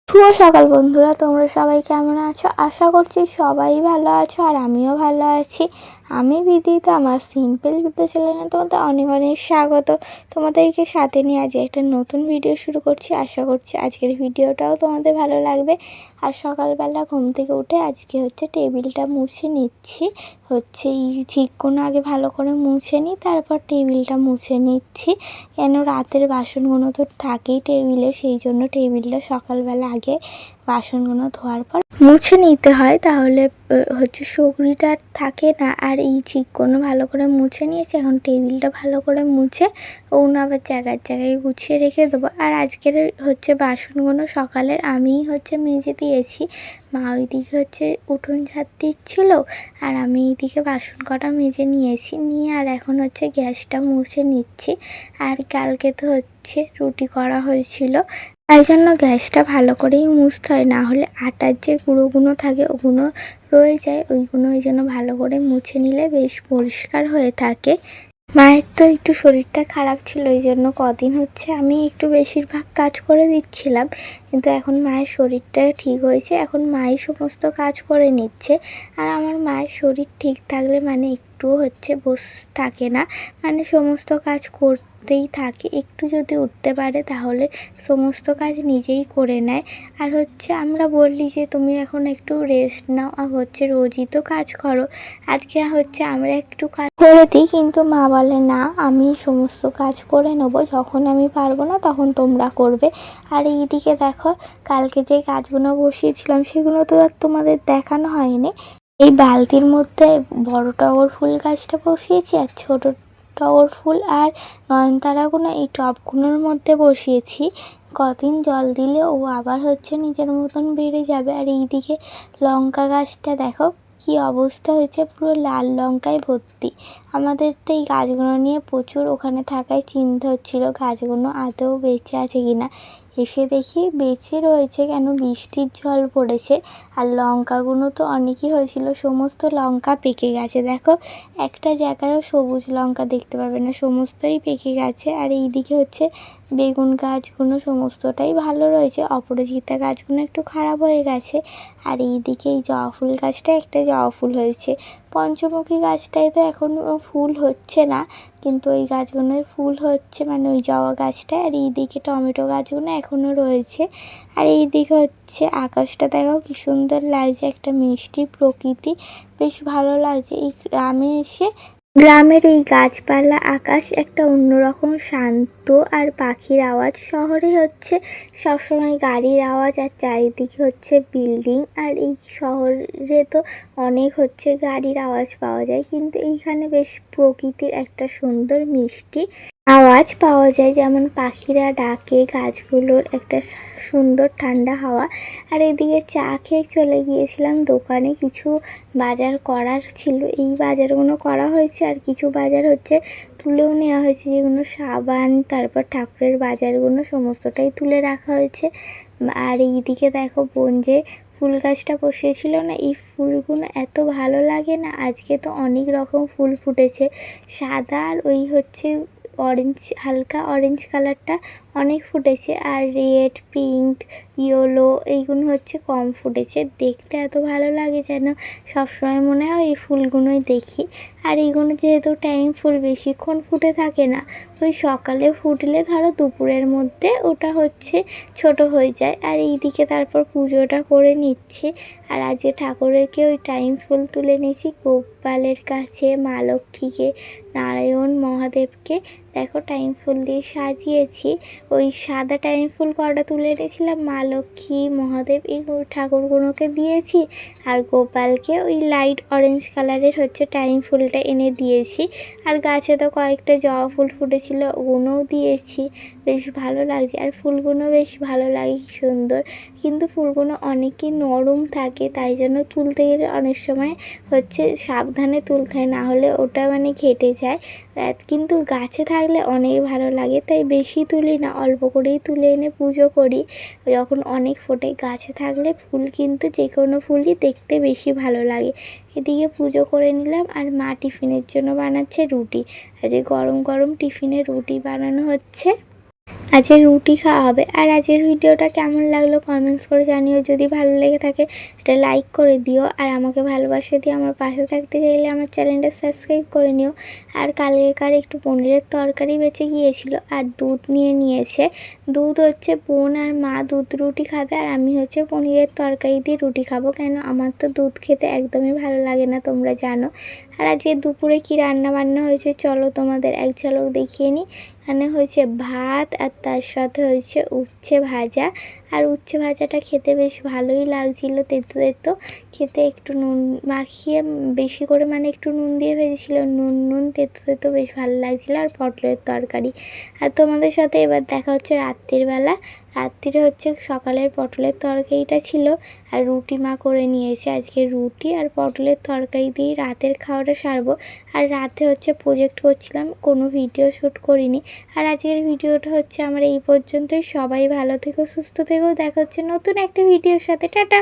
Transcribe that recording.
শুভ সকাল বন্ধুরা, তোমরা সবাই কেমন আছো? আশা করছি সবাই ভালো আছো আর আমিও ভালো আছি। আমি বিদিতা, আমার সিম্পল বিদ্যা চ্যানেলে তোমাদের অনেক অনেক স্বাগত। তোমাদেরকে সাথে নিয়ে আজ একটা নতুন ভিডিও শুরু করছি। আশা করছি আজকের ভিডিওটাও তোমাদের ভালো লাগবে। আর সকালবেলা ঘুম থেকে উঠে আজকে টেবিলটা মুছে নিচ্ছি। এই চিকগুলো আগে ভালো করে মুছে নিই, তারপর টেবিলটা মুছে নিচ্ছি। কেন রাতের বাসনগুলো তো থাকেই টেবিলে, সেই জন্য টেবিলটা সকালবেলা আগে বাসনগুলো ধোয়ার পর মুছে নিতে হয়, তাহলে সগড়িটা থাকে না। আর এই চিকগুলো ভালো করে মুছে নিয়েছি। এখন টেবিলটা ভালো করে মুছে আবার জায়গায় জায়গায় গুছিয়ে রেখে দেবো। আর আজকের বাসনগুলো সকালের আমিই মেজে দিয়েছি। মা ওইদিকে উঠোন ঝাড় দিচ্ছিল আর আমি এইদিকে বাসন কটা মেজে নিয়েছি। নিয়ে আর এখন গ্যাসটা মুছে নিচ্ছি। আর কালকে তো রুটি করা হয়েছিল, তাই জন্য গ্যাসটা ভালো করেই মুছতে হয়, না হলে আটার যে গুঁড়োগুলো থাকে ওগুলো রয়ে যায়। ওইগুলো ওই জন্য ভালো করে মুছে নিলে বেশ পরিষ্কার হয়ে থাকে। মায়ের তো একটু শরীরটা খারাপ ছিল, ওই জন্য কদিন আমি একটু বেশিরভাগ কাজ করে দিচ্ছিলাম। কিন্তু এখন মায়ের শরীরটা ঠিক হয়েছে, এখন মাই সমস্ত কাজ করে নিচ্ছে। আর আমার মায়ের শরীর ঠিক থাকলে একটুও বস থাকে না, সমস্ত কাজ করতেই থাকে। একটু যদি উঠতে পারে তাহলে সমস্ত কাজ নিজেই করে নেয়। আর আমরা বললি যে তুমি এখন একটু রেস্ট নাও, আর রোজই তো কাজ করো, আজকে আমরা একটু কাজ করে দিই। কিন্তু মা বলে না, আমি সমস্ত কাজ করে নেবো, যখন আমি পারবো না তখন তোমরা করবে। আর এইদিকে দেখো, কালকে যে কাজগুলো বসিয়েছিলাম সেগুলো তো আর তোমাদের দেখানো হয়নি। এই বালতির মধ্যে বড় টগর ফুল গাছটা বসিয়েছি, আর ছোট টগর ফুল আর নয়নতারাগুলো এই টবগুলোর মধ্যে বসিয়েছি। কদিন জল দিলে ও আবার নিজের মতন বেড়ে যাবে। আর এইদিকে লঙ্কা গাছটা দেখো কি অবস্থা হয়েছে, পুরো লাল লঙ্কায় ভর্তি। আমাদের তো এই গাছগুলো নিয়ে প্রচুর ওখানে থাকায় চিন্তা হচ্ছিল গাছগুলো আদৌ বেঁচে আছে কিনা। এসে দেখি বেঁচে রয়েছে, কেন বৃষ্টির জল পড়েছে। আর লঙ্কাগুলো তো অনেকই হয়েছিল, সমস্ত লঙ্কা পেকে গেছে। দেখো একটা জায়গায়ও সবুজ লঙ্কা দেখতে পাবে না, সমস্তই পেকে গেছে। আর এইদিকে বেগুন গাছগুলো সমস্তটাই ভালো রয়েছে, অপরাজিতা গাছগুলো একটু খারাপ হয়ে গেছে। আর এইদিকে এই জবা ফুল গাছটা একটা জবা ফুল হয়েছে। পঞ্চমুখী গাছটায় তো এখনও ফুল হচ্ছে না, কিন্তু ওই গাছগুলোয় ফুল হচ্ছে, ওই জবা গাছটায়। আর এইদিকে টমেটো গাছগুলো এখনও রয়েছে। আর এইদিকে আকাশটা দেখো কি সুন্দর লাগছে, একটা মিষ্টি প্রকৃতি, বেশ ভালো লাগছে। এই গ্রামে এসে গ্রামের এই গাছপালা, আকাশ একটা অন্যরকম শান্ত। আর পাখির আওয়াজ, শহরে সবসময় গাড়ির আওয়াজ আর চারিদিকে বিল্ডিং। আর এই শহরে তো অনেক গাড়ির আওয়াজ পাওয়া যায়, কিন্তু এইখানে বেশ প্রকৃতির একটা সুন্দর মিষ্টি আওয়াজ পাওয়া যায়, যেমন পাখিরা ডাকে, গাছগুলোর একটা সুন্দর ঠান্ডা হাওয়া। আর এদিকে চা খেয়ে চলে গিয়েছিলাম দোকানে, কিছু বাজার করার ছিল, এই বাজারগুলো করা হয়েছে। আর কিছু বাজার তুলেও নেওয়া হয়েছে, যেগুলো সাবান, তারপর ঠাকুরের বাজারগুলো সমস্তটাই তুলে রাখা হয়েছে। আর এইদিকে দেখো বোন যে ফুল গাছটা বসিয়েছিল না, এই ফুলগুলো এত ভালো লাগে না। আজকে তো অনেক রকম ফুল ফুটেছে, সাদা আর ওই অরেঞ্জ, হালকা অরেঞ্জ কালারটা অনেক ফুটেছে। আর রেড, পিঙ্ক, ইয়েলো এইগুলো কম ফুটেছে। দেখতে এত ভালো লাগে যেন সবসময় মনে হয় এই ফুলগুলোই দেখি। আর এইগুলো যেহেতু টাইম ফুল, বেশিক্ষণ ফুটে থাকে না, ওই সকালে ফুটলে ধরো দুপুরের মধ্যে ওটা ছোট হয়ে যায়। আর এইদিকে তারপর পুজোটা করে নিচ্ছি। আর আজকে ঠাকুরকে ওই টাইম ফুল তুলে নিয়েছি, গোপালের কাছে, মা লক্ষ্মীকে, নারায়ণ মহাদেবকে দেখো টাইম ফুল দিয়ে সাজিয়েছি। ওই সাদা টাইম ফুল কটা তুলে এনেছিলাম, মা লক্ষ্মী, মহাদেব এই ঠাকুরগুলোকে দিয়েছি। আর গোপালকে ওই লাইট অরেঞ্জ কালারের টাইম ফুলটা এনে দিয়েছি। আর গাছে তো কয়েকটা জবা ফুল ফুটেছিল, ওগুলোও দিয়েছি, বেশ ভালো লাগছে। আর ফুলগুলো বেশ ভালো লাগে, সুন্দর। কিন্তু ফুলগুলো অনেকই নরম থাকে, তাই জন্য তুলতে গেলে অনেক সময় সাবধানে তুলতে হয়, না হলে ওটা ঘেটে যায়। কিন্তু গাছে থাকলে অনেক ভালো লাগে, তাই বেশি তুলি না, অল্প করেই তুলে এনে পুজো করি। যখন অনেক ফোটে, গাছে থাকলে ফুল কিন্তু যে কোনো ফুলই দেখতে বেশি ভালো লাগে। এদিকে পুজো করে নিলাম। আর মা টিফিনের জন্য বানাচ্ছে রুটি, আজকে গরম গরম টিফিনে রুটি বানানো হচ্ছে। আজকে রুটি খাওয়া হবে। আর আজকের ভিডিওটা কেমন লাগলো কমেন্টস করে জানিও। যদি ভালো লেগে থাকে এটা লাইক করে দিও, আর আমাকে ভালোবাসা দিয়ে আমার পাশে থাকতে চাইলে আমার চ্যানেলটা সাবস্ক্রাইব করে নিও। আর কালকেকার একটু পনিরের তরকারি বেঁচে গিয়েছিল, আর দুধ নিয়েছে। দুধ হচ্ছে বোন আর মা দুধ রুটি খাবে, আর আমি হচ্ছে পনিরের তরকারি দিয়ে রুটি খাবো। কেন, আমার তো দুধ খেতে একদমই ভালো লাগে না, তোমরা জানো। আর আজকে দুপুরে কি রান্না বান্না হয়েছে চলো তোমাদের এক ঝলক দেখিয়ে নিই। এখানে হয়েছে ভাত, আর তার সাথে হয়েছে উচ্ছে ভাজা। আর উচ্ছে ভাজাটা খেতে বেশ ভালোই লাগছিল, তেতো তেতো খেতে। একটু নুন মাখিয়ে বেশি করে, মানে একটু নুন দিয়ে ভেজেছিল, নুন তেতো তেতো বেশ ভালো লাগছিলো। আর পটলের তরকারি। আর তোমাদের সাথে এবার দেখা হচ্ছে রাত্রির বেলা। রাত্রিরে হচ্ছে সকালের পটলের তরকারিটা ছিল, আর রুটি মা করে নিয়েছে। আজকে রুটি আর পটলের তরকারি দিয়েই রাতের খাওয়াটা সারবো। আর রাতে হচ্ছে প্রজেক্ট করছিলাম, কোনো ভিডিও শ্যুট করিনি। আর আজকের ভিডিওটা হচ্ছে আমার এই পর্যন্তই। সবাই ভালো থেকো, সুস্থ থেকো। দেখা হচ্ছে নতুন একটা ভিডিওর সাথে। টাটা।